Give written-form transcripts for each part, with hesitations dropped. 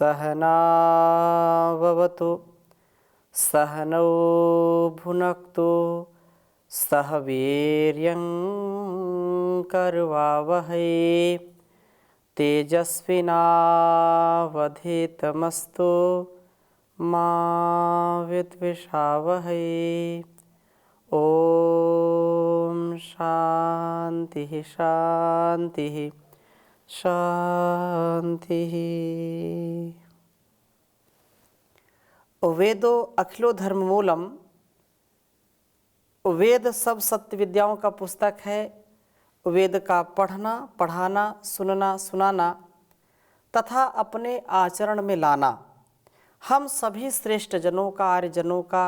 सहनाववतु सहनौ भुनक्तु सह वीर्यं करवावहै तेजस्विनावधीतमस्तु मा विद्विषावहै। ओम शांति शांति शांति। वेदो अखिलो धर्म मूलम, वेद सब सत्य विद्याओं का पुस्तक है। वेद का पढ़ना, पढ़ाना, सुनना, सुनाना तथा अपने आचरण में लाना हम सभी श्रेष्ठ जनों का, आर्यजनों का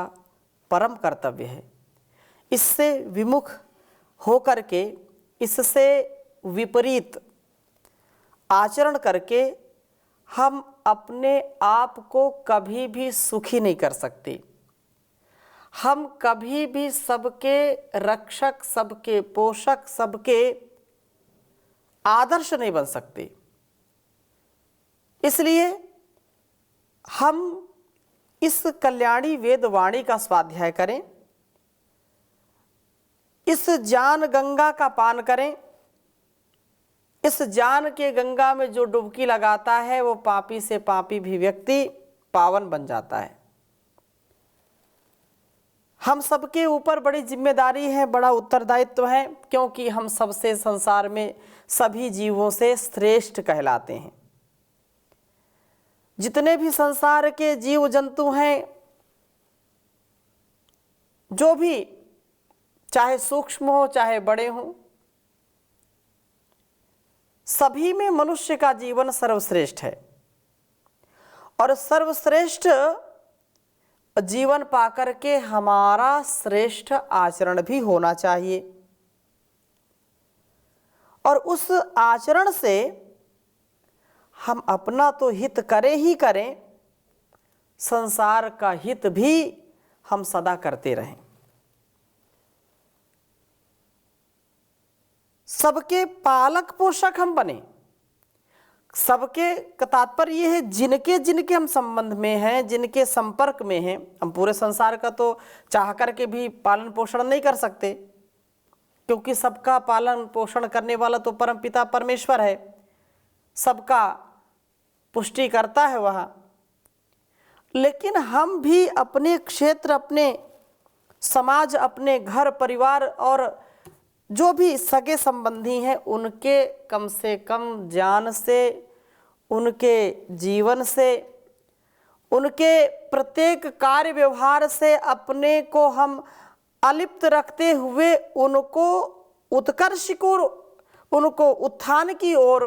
परम कर्तव्य है। इससे विमुख होकर के, इससे विपरीत आचरण करके हम अपने आप को कभी भी सुखी नहीं कर सकते। हम कभी भी सबके रक्षक, सबके पोषक, सबके आदर्श नहीं बन सकते। इसलिए हम इस कल्याणी वेदवाणी का स्वाध्याय करें, इस ज्ञान गंगा का पान करें। इस ज्ञान के गंगा में जो डुबकी लगाता है वो पापी से पापी भी व्यक्ति पावन बन जाता है। हम सबके ऊपर बड़ी जिम्मेदारी है, बड़ा उत्तरदायित्व है, क्योंकि हम सबसे संसार में सभी जीवों से श्रेष्ठ कहलाते हैं। जितने भी संसार के जीव जंतु हैं, जो भी चाहे सूक्ष्म हो चाहे बड़े हों, सभी में मनुष्य का जीवन सर्वश्रेष्ठ है। और सर्वश्रेष्ठ जीवन पाकर के हमारा श्रेष्ठ आचरण भी होना चाहिए। और उस आचरण से हम अपना तो हित करें ही करें, संसार का हित भी हम सदा करते रहें। सबके पालक पोषक हम बने। सबके का तात्पर्य ये है, जिनके जिनके हम संबंध में हैं, जिनके संपर्क में हैं। हम पूरे संसार का तो चाह करके भी पालन पोषण नहीं कर सकते, क्योंकि सबका पालन पोषण करने वाला तो परम पिता परमेश्वर है, सबका पुष्टि करता है वह। लेकिन हम भी अपने क्षेत्र, अपने समाज, अपने घर परिवार और जो भी सगे संबंधी हैं, उनके कम से कम ज्ञान से, उनके जीवन से, उनके प्रत्येक कार्य व्यवहार से अपने को हम अलिप्त रखते हुए उनको उत्कर्ष को, उनको उत्थान की ओर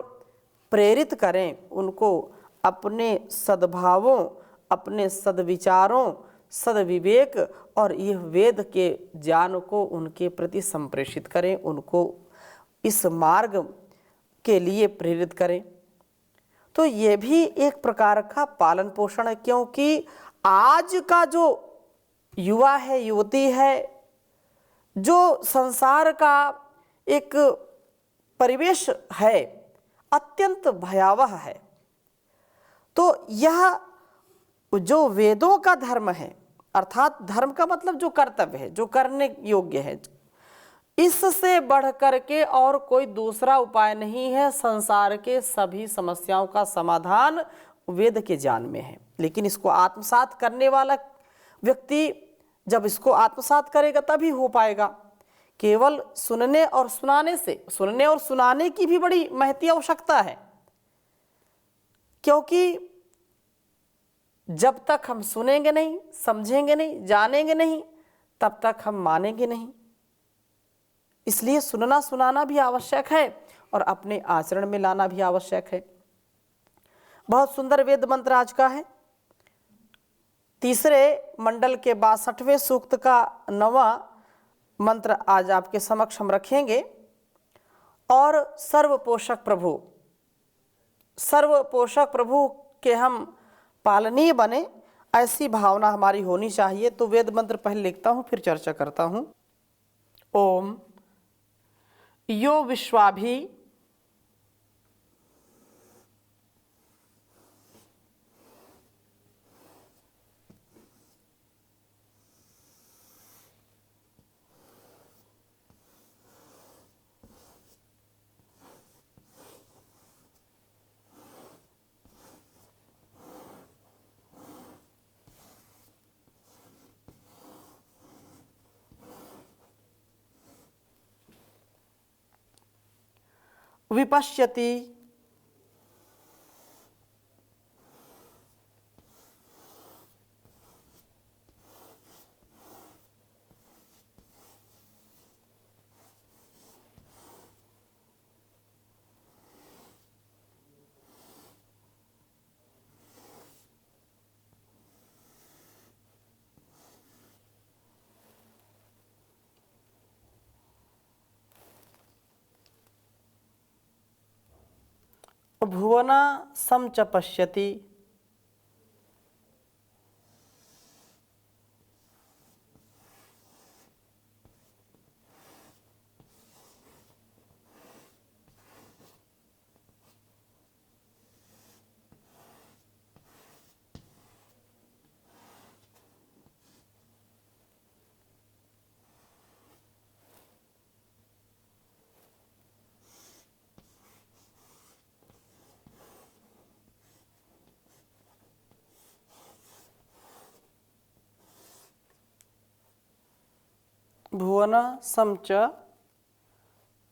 प्रेरित करें। उनको अपने सद्भावों, अपने सद्विचारों, सद्विवेक और यह वेद के ज्ञान को उनके प्रति संप्रेषित करें, उनको इस मार्ग के लिए प्रेरित करें। तो ये भी एक प्रकार का पालन पोषण है, क्योंकि आज का जो युवा है, युवती है, जो संसार का एक परिवेश है अत्यंत भयावह है। तो यह जो वेदों का धर्म है, अर्थात धर्म का मतलब जो कर्तव्य है, जो करने योग्य है, इससे बढ़ करके और कोई दूसरा उपाय नहीं है। संसार के सभी समस्याओं का समाधान वेद के ज्ञान में है। लेकिन इसको आत्मसात करने वाला व्यक्ति जब इसको आत्मसात करेगा तभी हो पाएगा। केवल सुनने और सुनाने से, सुनने और सुनाने की भी बड़ी महती आवश्यकता है, क्योंकि जब तक हम सुनेंगे नहीं, समझेंगे नहीं, जानेंगे नहीं, तब तक हम मानेंगे नहीं। इसलिए सुनना सुनाना भी आवश्यक है और अपने आचरण में लाना भी आवश्यक है। बहुत सुंदर वेद मंत्र आज का है। तीसरे मंडल के 62वें सूक्त का 9वां मंत्र आज आपके समक्ष हम रखेंगे। और सर्व पोषक प्रभु के हम पालनीय बने, ऐसी भावना हमारी होनी चाहिए। तो वेद मंत्र पहले लिखता हूँ, फिर चर्चा करता हूँ। ओम यो विश्वाभि विपश्यति, भुवना सम च पश्यति, भुवना सम च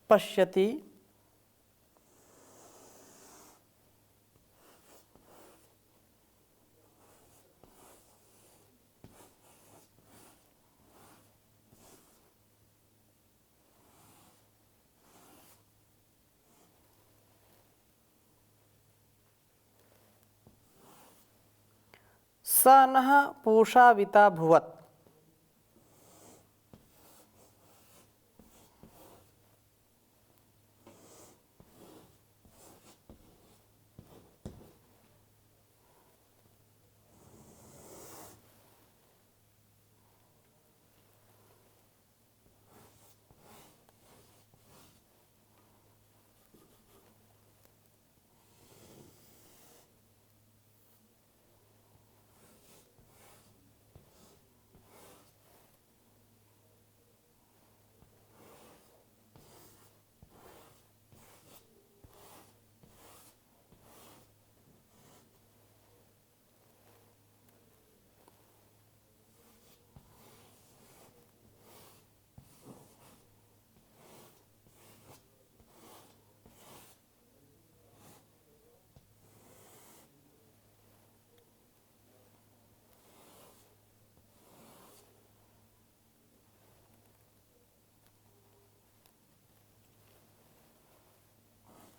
पश्यति, स नः पूषा विता भुवत्।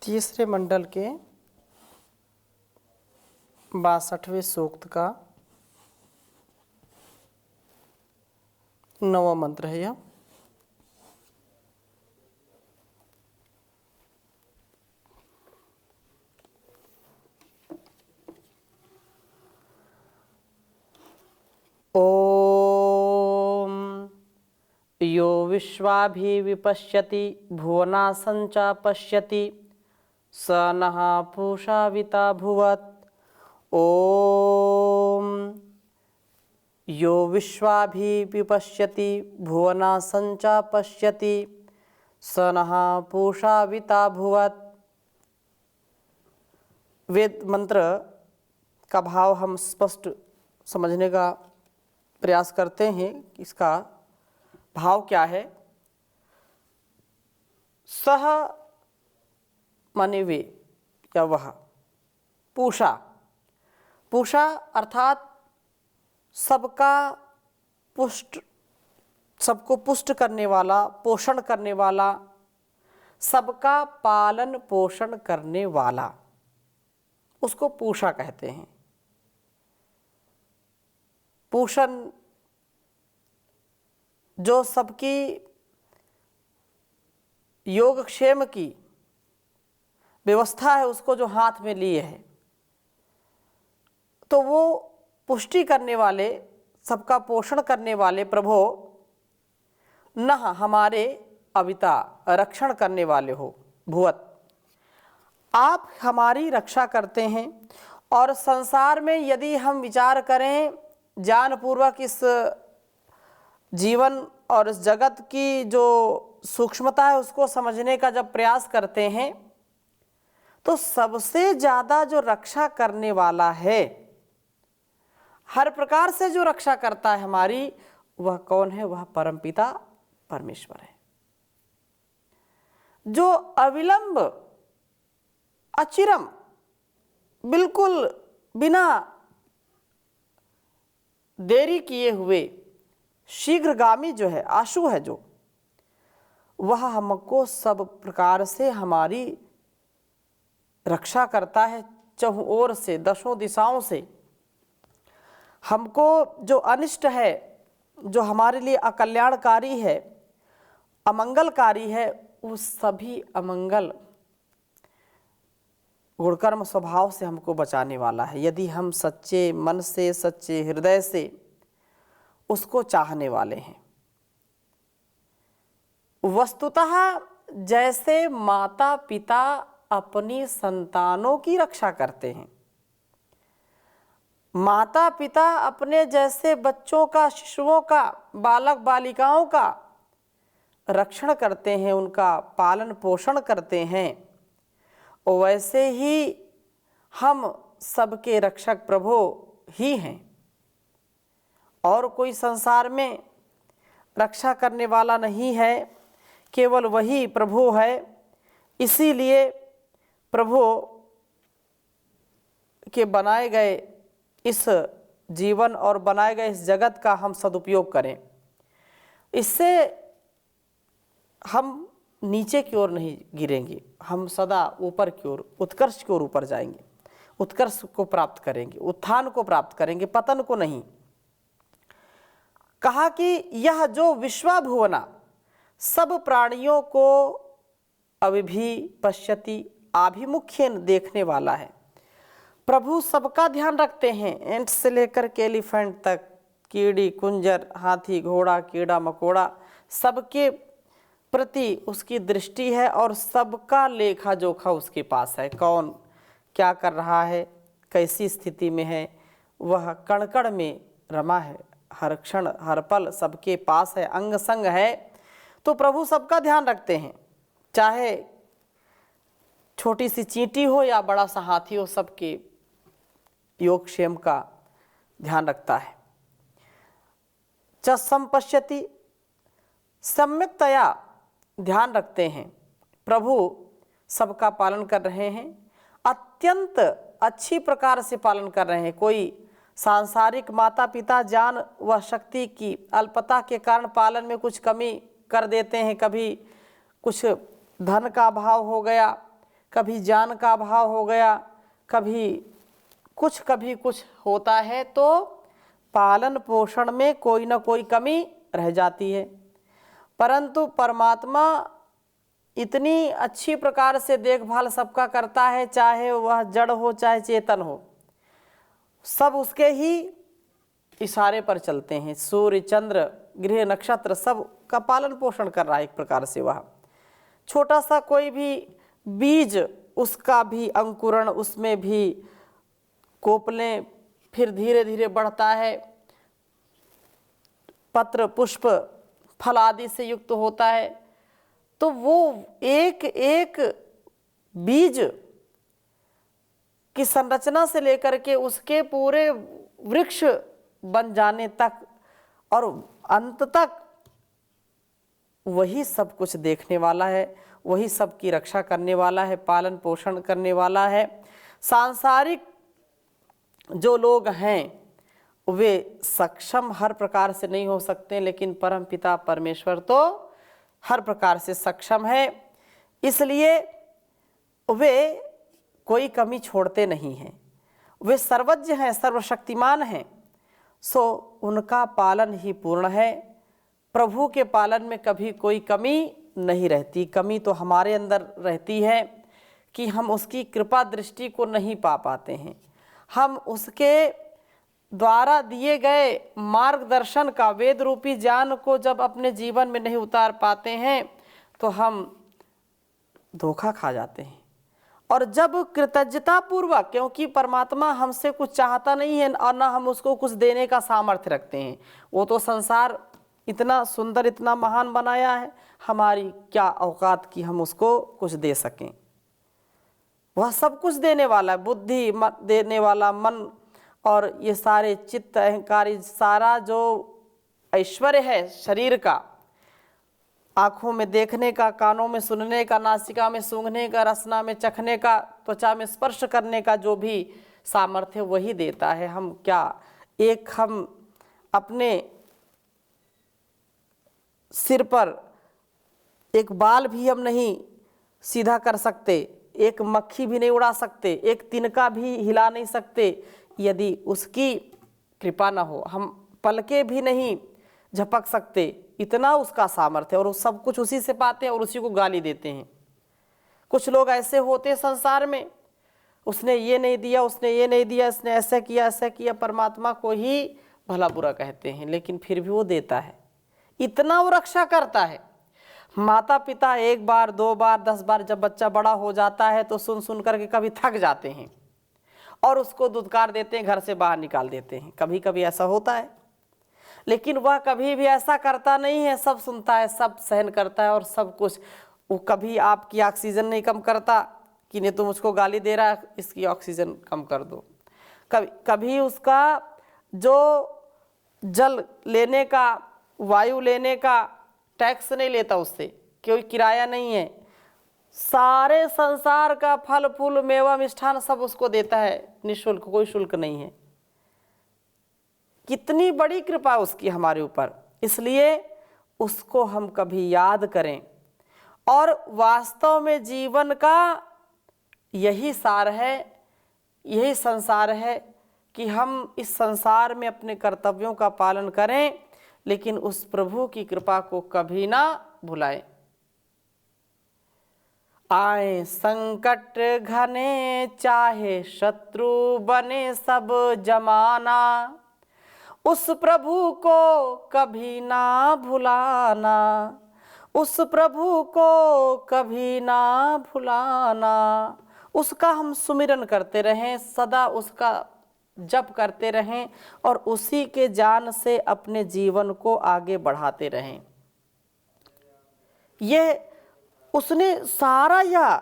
तीसरे मंडल के 62वें सूक्त का 9वां मंत्र है यह। ओम यो विश्वाभि विपश्यति भुवनासं च पश्यति स नः पूषा विता भुवत्। ओम यो विश्वाभि विपश्यति भुवनासं च पश्यति स नः पूषा विता भुवत्। वेद मंत्र का भाव हम स्पष्ट समझने का प्रयास करते हैं कि इसका भाव क्या है। सह माने वे या वह, पूषा, पूषा अर्थात सबका पुष्ट, सबको पुष्ट करने वाला, पोषण करने वाला, सबका पालन पोषण करने वाला, उसको पूषा कहते हैं। पोषण जो सबकी योगक्षेम की व्यवस्था है उसको जो हाथ में लिए है, तो वो पुष्टि करने वाले, सबका पोषण करने वाले प्रभो नः हमारे अविता रक्षण करने वाले हो भुवत्, आप हमारी रक्षा करते हैं। और संसार में यदि हम विचार करें ज्ञानपूर्वक इस जीवन और इस जगत की जो सूक्ष्मता है उसको समझने का जब प्रयास करते हैं, तो सबसे ज़्यादा जो रक्षा करने वाला है, हर प्रकार से जो रक्षा करता है हमारी, वह कौन है? वह परमपिता परमेश्वर है, जो अविलंब अचिरम, बिल्कुल बिना देरी किए हुए शीघ्रगामी जो है, आशु है जो, वह हमको सब प्रकार से हमारी रक्षा करता है, चहुं ओर से, दसों दिशाओं से। हमको जो अनिष्ट है, जो हमारे लिए अकल्याणकारी है, अमंगलकारी है, उस सभी अमंगल गुणकर्म स्वभाव से हमको बचाने वाला है, यदि हम सच्चे मन से, सच्चे हृदय से उसको चाहने वाले हैं। वस्तुतः जैसे माता पिता अपनी संतानों की रक्षा करते हैं, माता पिता अपने जैसे बच्चों का, शिशुओं का, बालक बालिकाओं का रक्षण करते हैं, उनका पालन पोषण करते हैं, वैसे ही हम सबके रक्षक प्रभु ही हैं। और कोई संसार में रक्षा करने वाला नहीं है, केवल वही प्रभु है। इसीलिए प्रभु के बनाए गए इस जीवन और बनाए गए इस जगत का हम सदुपयोग करें। इससे हम नीचे की ओर नहीं गिरेंगे, हम सदा ऊपर की ओर, उत्कर्ष की ओर ऊपर जाएंगे, उत्कर्ष को प्राप्त करेंगे, उत्थान को प्राप्त करेंगे, पतन को नहीं। कहा कि यह जो विश्वभुवना सब प्राणियों को अविभि पश्यति, आभिमुख्येन देखने वाला है। प्रभु सबका ध्यान रखते हैं, एंट से लेकर के एलिफेंट तक, कीड़ी कुंजर, हाथी घोड़ा, कीड़ा मकोड़ा, सबके प्रति उसकी दृष्टि है और सबका लेखा जोखा उसके पास है। कौन क्या कर रहा है, कैसी स्थिति में है, वह कण कण में रमा है, हर क्षण हर पल सबके पास है, अंग संग है। तो प्रभु सबका ध्यान रखते हैं, चाहे छोटी सी चींटी हो या बड़ा सा हाथी हो, सबके योगक्षेम का ध्यान रखता है। च संपश्यति, सम्यक्तया ध्यान रखते हैं, प्रभु सबका पालन कर रहे हैं, अत्यंत अच्छी प्रकार से पालन कर रहे हैं। कोई सांसारिक माता पिता जान व शक्ति की अल्पता के कारण पालन में कुछ कमी कर देते हैं, कभी कुछ धन का अभाव हो गया, कभी जान का अभाव हो गया, कभी कुछ होता है, तो पालन पोषण में कोई ना कोई कमी रह जाती है। परंतु परमात्मा इतनी अच्छी प्रकार से देखभाल सबका करता है, चाहे वह जड़ हो चाहे चेतन हो, सब उसके ही इशारे पर चलते हैं। सूर्य चंद्र ग्रह नक्षत्र सब का पालन पोषण कर रहा है एक प्रकार से। वह छोटा सा कोई भी बीज, उसका भी अंकुरण, उसमें भी कोपलें, फिर धीरे धीरे बढ़ता है, पत्र पुष्प फल आदि से युक्त होता है। तो वो एक एक बीज की संरचना से लेकर के उसके पूरे वृक्ष बन जाने तक और अंत तक वही सब कुछ देखने वाला है, वही सबकी रक्षा करने वाला है, पालन पोषण करने वाला है। सांसारिक जो लोग हैं वे सक्षम हर प्रकार से नहीं हो सकते, लेकिन परम पिता परमेश्वर तो हर प्रकार से सक्षम है, इसलिए वे कोई कमी छोड़ते नहीं हैं। वे सर्वज्ञ हैं, सर्वशक्तिमान हैं, सो उनका पालन ही पूर्ण है। प्रभु के पालन में कभी कोई कमी नहीं रहती। कमी तो हमारे अंदर रहती है कि हम उसकी कृपा दृष्टि को नहीं पा पाते हैं। हम उसके द्वारा दिए गए मार्गदर्शन का, वेद रूपी ज्ञान को जब अपने जीवन में नहीं उतार पाते हैं तो हम धोखा खा जाते हैं। और जब कृतज्ञता पूर्वक, क्योंकि परमात्मा हमसे कुछ चाहता नहीं है और ना हम उसको कुछ देने का सामर्थ्य रखते हैं, वो तो संसार इतना सुंदर, इतना महान बनाया है, हमारी क्या औकात की हम उसको कुछ दे सकें। वह सब कुछ देने वाला है, बुद्धि देने वाला, मन और ये सारे चित्त अहंकार, सारा जो ऐश्वर्य है शरीर का, आँखों में देखने का, कानों में सुनने का, नासिका में सूंघने का, रसना में चखने का, त्वचा में स्पर्श करने का जो भी सामर्थ्य वही देता है। हम क्या हम अपने सिर पर एक बाल भी हम नहीं सीधा कर सकते, एक मक्खी भी नहीं उड़ा सकते, एक तिनका भी हिला नहीं सकते यदि उसकी कृपा न हो। हम पलके भी नहीं झपक सकते, इतना उसका सामर्थ्य है और सब कुछ उसी से पाते हैं और उसी को गाली देते हैं। कुछ लोग ऐसे होते हैं संसार में, उसने ये नहीं दिया, उसने ये नहीं दिया, इसने ऐसा किया, परमात्मा को ही भला बुरा कहते हैं, लेकिन फिर भी वो देता है, इतना वो रक्षा करता है। माता पिता एक बार 2 बार 10 बार जब बच्चा बड़ा हो जाता है तो सुन सुन करके कभी थक जाते हैं और उसको दुत्कार देते हैं, घर से बाहर निकाल देते हैं। कभी कभी ऐसा होता है, लेकिन वह कभी भी ऐसा करता नहीं है। सब सुनता है, सब सहन करता है और सब कुछ। वो कभी आपकी ऑक्सीजन नहीं कम करता कि नहीं तुम उसको गाली दे रहा है, इसकी ऑक्सीजन कम कर दो। कभी उसका जो जल लेने का, वायु लेने का टैक्स नहीं लेता, उससे कोई किराया नहीं है। सारे संसार का फल फूल मेवा मिष्ठान सब उसको देता है निःशुल्क, कोई शुल्क नहीं है। कितनी बड़ी कृपा उसकी हमारे ऊपर, इसलिए उसको हम कभी याद करें। और वास्तव में जीवन का यही सार है, यही संसार है कि हम इस संसार में अपने कर्तव्यों का पालन करें, लेकिन उस प्रभु की कृपा को कभी ना भुलाएं। आए संकट घने चाहे शत्रु बने सब जमाना, उस प्रभु को कभी ना भुलाना, उस प्रभु को कभी ना भुलाना। उसका हम सुमिरन करते रहें, सदा उसका जप करते रहें और उसी के ज्ञान से अपने जीवन को आगे बढ़ाते रहें। ये उसने सारा यह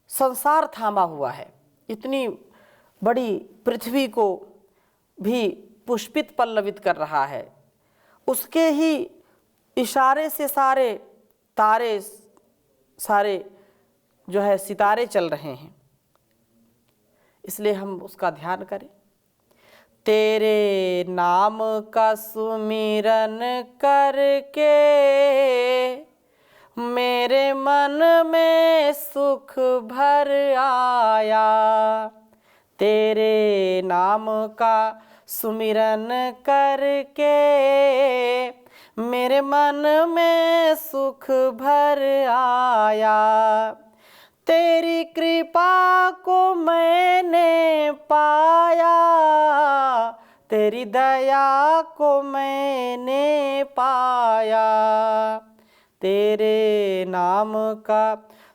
संसार थामा हुआ है, इतनी बड़ी पृथ्वी को भी पुष्पित पल्लवित कर रहा है। उसके ही इशारे से सारे तारे, सारे जो है सितारे चल रहे हैं, इसलिए हम उसका ध्यान करें। तेरे नाम का सुमिरन करके मेरे मन में सुख भर आया, तेरे नाम का सुमिरन करके मेरे मन में सुख भर आया। तेरी कृपा को मैंने पाया, तेरी दया को मैंने पाया, तेरे नाम का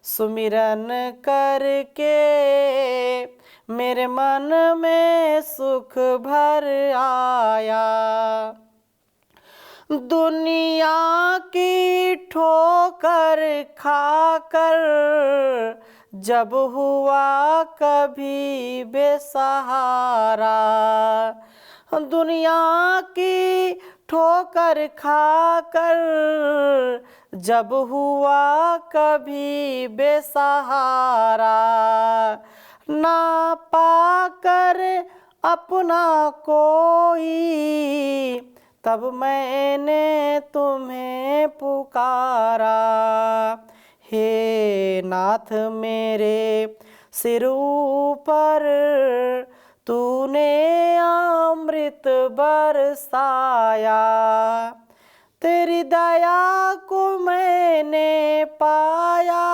सुमिरन करके मेरे मन में सुख भर आया। दुनिया की ठोकर खाकर जब हुआ कभी बेसहारा, दुनिया की ठोकर खाकर जब हुआ कभी बेसहारा, ना पाकर अपना कोई तब मैंने तुम्हें पुकारा। हे नाथ मेरे सिर ऊपर तूने अमृत बरसाया, तेरी दया को मैंने पाया,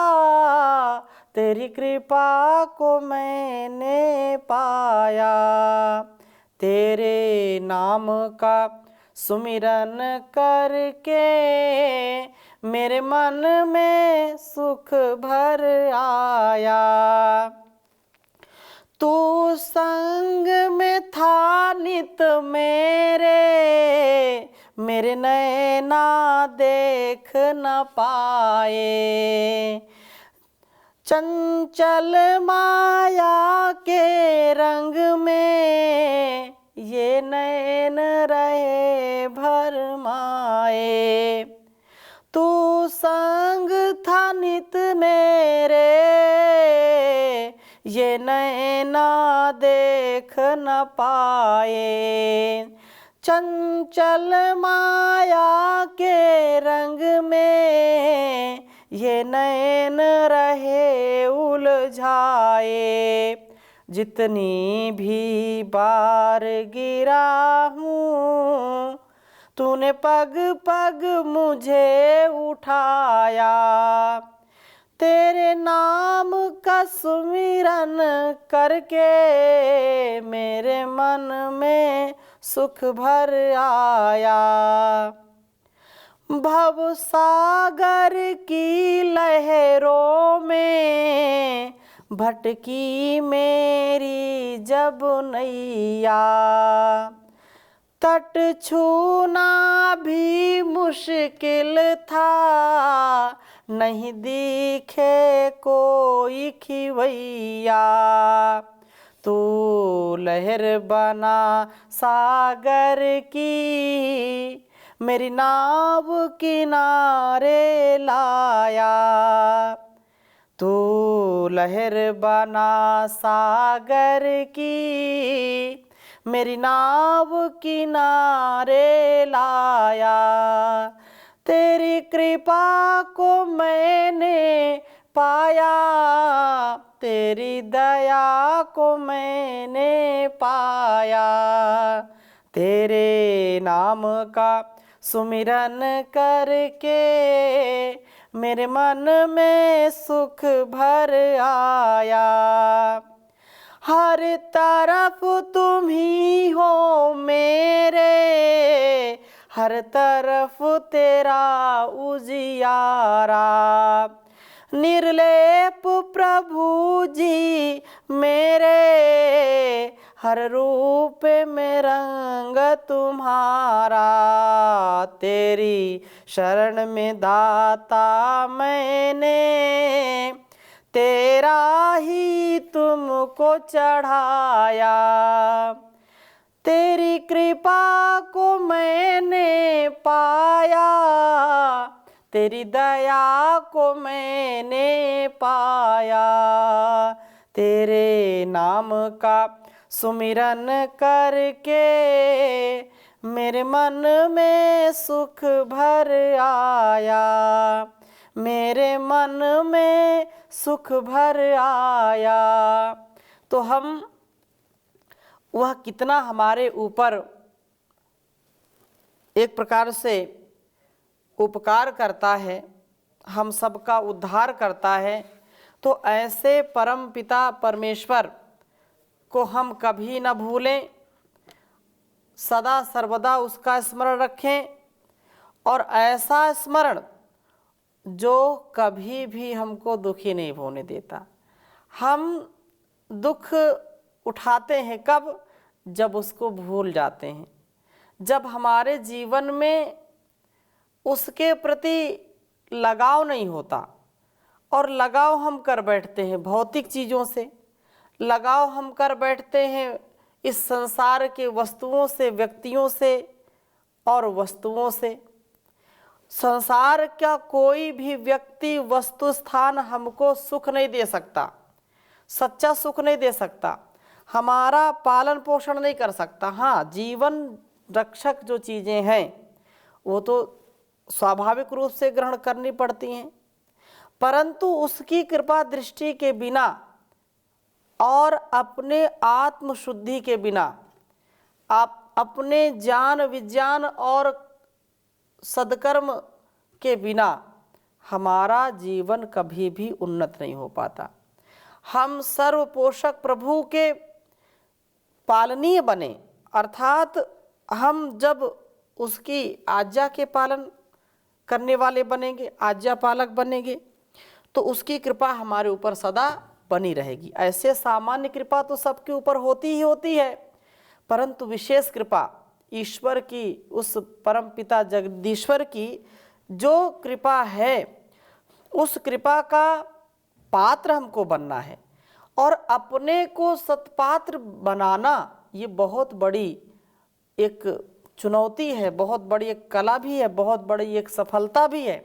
तेरी कृपा को मैंने पाया, तेरे नाम का सुमिरन करके मेरे मन में सुख भर आया। तू संग में था नित मेरे, मेरे नैना देख न पाए, चंचल माया के रंग में ये नैन रहे भरमाए। तू संग था नित मेरे, देख न पाए। चंचल माया के रंग में ये नैन रहे उलझाए। जितनी भी बार गिरा हूँ तूने पग पग मुझे उठाया। तेरे नाम का सुमिरन करके मेरे मन में सुख भर आया। भव सागर की लहरों में भटकी मेरी जब नैया। तट छूना भी मुश्किल था, नहीं दिखे कोई खिवैया। तू लहर बना सागर की, मेरी नाव किनारे लाया। तू लहर बना सागर की, मेरी नाव किनारे लाया। तेरी कृपा को मैंने पाया, तेरी दया को मैंने पाया। तेरे नाम का सुमिरन करके मेरे मन में सुख भर आया। हर तरफ तुम ही हो मेरे, हर तरफ तेरा उजियारा। निर्लेप प्रभु जी मेरे, हर रूप में रंग तुम्हारा। तेरी शरण में दाता मैंने, तेरा ही तुमको चढ़ाया। तेरी कृपा को मैंने पाया, तेरी दया को मैंने पाया। तेरे नाम का सुमिरन करके मेरे मन में सुख भर आया। मेरे मन में सुख भर आया। तो हम वह कितना हमारे ऊपर एक प्रकार से उपकार करता है, हम सबका उद्धार करता है। तो ऐसे परम पिता परमेश्वर को हम कभी न भूलें, सदा सर्वदा उसका स्मरण रखें। और ऐसा स्मरण जो कभी भी हमको दुखी नहीं होने देता। हम दुख उठाते हैं कब? जब उसको भूल जाते हैं, जब हमारे जीवन में उसके प्रति लगाव नहीं होता। और लगाव हम कर बैठते हैं भौतिक चीज़ों से, लगाव हम कर बैठते हैं इस संसार के वस्तुओं से, व्यक्तियों से और वस्तुओं से। संसार का कोई भी व्यक्ति, वस्तु, स्थान हमको सुख नहीं दे सकता, सच्चा सुख नहीं दे सकता, हमारा पालन पोषण नहीं कर सकता। हाँ, जीवन रक्षक जो चीज़ें हैं वो तो स्वाभाविक रूप से ग्रहण करनी पड़ती हैं, परंतु उसकी कृपा दृष्टि के बिना और अपने आत्मशुद्धि के बिना, आप अपने ज्ञान विज्ञान और सद्कर्म के बिना हमारा जीवन कभी भी उन्नत नहीं हो पाता। हम सर्व पोषक प्रभु के पालनीय बने, अर्थात हम जब उसकी आज्ञा के पालन करने वाले बनेंगे, आज्ञा पालक बनेंगे, तो उसकी कृपा हमारे ऊपर सदा बनी रहेगी। ऐसे सामान्य कृपा तो सबके ऊपर होती ही होती है, परंतु विशेष कृपा ईश्वर की, उस परम पिता जगदीश्वर की जो कृपा है, उस कृपा का पात्र हमको बनना है। और अपने को सत्पात्र बनाना ये बहुत बड़ी एक चुनौती है, बहुत बड़ी एक कला भी है, बहुत बड़ी एक सफलता भी है।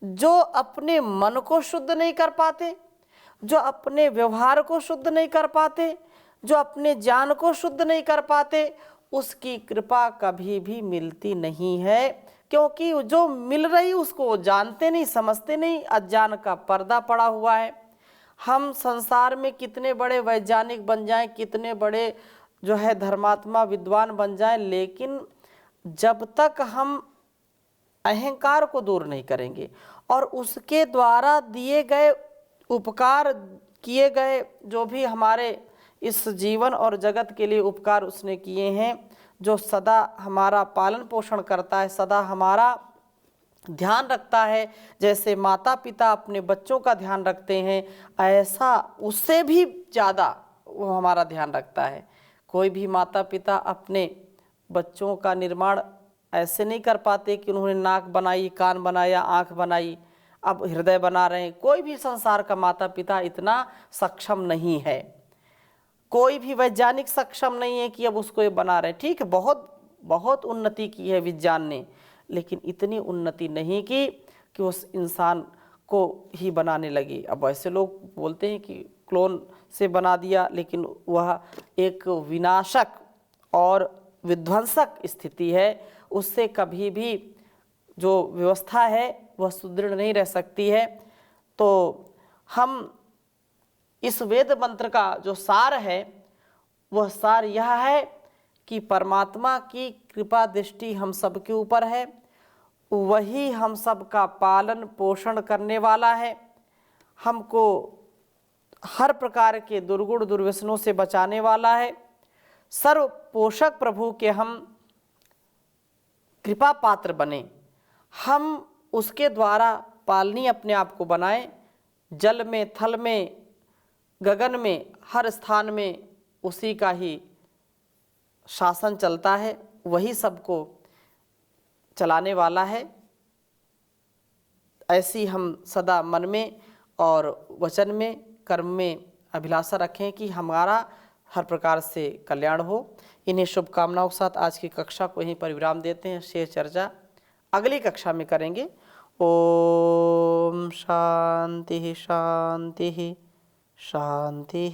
जो अपने मन को शुद्ध नहीं कर पाते, जो अपने व्यवहार को शुद्ध नहीं कर पाते, जो अपने ज्ञान को शुद्ध नहीं कर पाते उसकी कृपा कभी भी मिलती नहीं है, क्योंकि जो मिल रही उसको वो जानते नहीं, समझते नहीं, अज्ञान का पर्दा पड़ा हुआ है। हम संसार में कितने बड़े वैज्ञानिक बन जाएं, कितने बड़े जो है धर्मात्मा विद्वान बन जाएं, लेकिन जब तक हम अहंकार को दूर नहीं करेंगे और उसके द्वारा दिए गए उपकार किए गए जो भी हमारे इस जीवन और जगत के लिए उपकार उसने किए हैं, जो सदा हमारा पालन पोषण करता है, सदा हमारा ध्यान रखता है, जैसे माता पिता अपने बच्चों का ध्यान रखते हैं, ऐसा उससे भी ज़्यादा वो हमारा ध्यान रखता है। कोई भी माता पिता अपने बच्चों का निर्माण ऐसे नहीं कर पाते कि उन्होंने नाक बनाई, कान बनाया, आँख बनाई, अब हृदय बना रहे हैं। कोई भी संसार का माता पिता इतना सक्षम नहीं है, कोई भी वैज्ञानिक सक्षम नहीं है कि अब उसको ये बना रहे हैं। ठीक है, बहुत बहुत उन्नति की है विज्ञान ने, लेकिन इतनी उन्नति नहीं की कि उस इंसान को ही बनाने लगी। अब ऐसे लोग बोलते हैं कि क्लोन से बना दिया, लेकिन वह एक विनाशक और विध्वंसक स्थिति है, उससे कभी भी जो व्यवस्था है वह सुदृढ़ नहीं रह सकती है। तो हम इस वेद मंत्र का जो सार है वह सार यह है कि परमात्मा की कृपा दृष्टि हम सबके ऊपर है, वही हम सब का पालन पोषण करने वाला है, हमको हर प्रकार के दुर्गुण दुर्व्यसनों से बचाने वाला है। सर्व पोषक प्रभु के हम कृपा पात्र बने, हम उसके द्वारा पालनी अपने आप को बनाएं। जल में, थल में, गगन में, हर स्थान में उसी का ही शासन चलता है, वही सबको चलाने वाला है। ऐसी हम सदा मन में और वचन में, कर्म में अभिलाषा रखें कि हमारा हर प्रकार से कल्याण हो। इन्हीं शुभकामनाओं के साथ आज की कक्षा को यहीं पर विराम देते हैं। शेष चर्चा अगली कक्षा में करेंगे। ओम शांति शांति शांति।